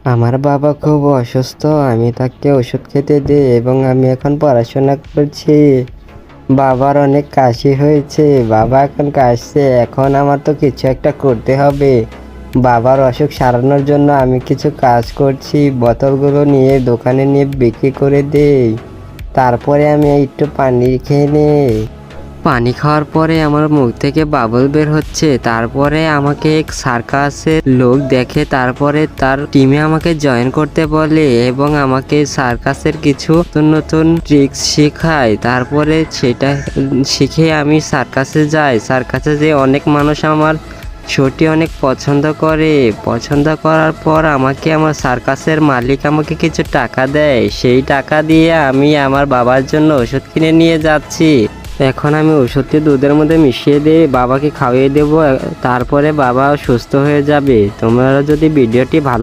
আমার বাবা খুব অসুস্থ। আমি তাকে ওষুধ খেতে দিই এবং আমি এখন পড়াশোনা করছি। বাবার অনেক কাশি হয়েছে, বাবা এখন কাশছে। এখন আমার তো কিছু একটা করতে হবে। বাবার অসুখ সারানোর জন্য আমি কিছু কাজ করছি। বোতলগুলো নিয়ে দোকানে নিয়ে বিক্রি করে দেই। তারপরে আমি একটু পানি খেয়ে নিই। পানি খাওয়ার পরে আমার মুখ থেকে বাবল বের হচ্ছে। তারপরে আমাকে এক সার্কাসের লোক দেখে, তারপরে তার টিমে আমাকে জয়েন করতে বলে এবং আমাকে সার্কাসের কিছু নতুন নতুন ট্রিক্স শেখায়। তারপরে সেটা শিখে আমি সার্কাসে যাই। সার্কাসে যেয়ে অনেক মানুষ আমার শোটি অনেক পছন্দ করে। পছন্দ করার পর আমাকে আমার সার্কাসের মালিক আমাকে কিছু টাকা দেয়। সেই টাকা দিয়ে আমি আমার বাবার জন্য ওষুধ কিনে নিয়ে যাচ্ছি। এখন আমি ওষুধটি দুধের মধ্যে মিশিয়ে দিয়ে বাবাকে খাইয়ে দেবো। তারপরে বাবা সুস্থ হয়ে যাবে। তোমরা যদি ভিডিওটি ভালো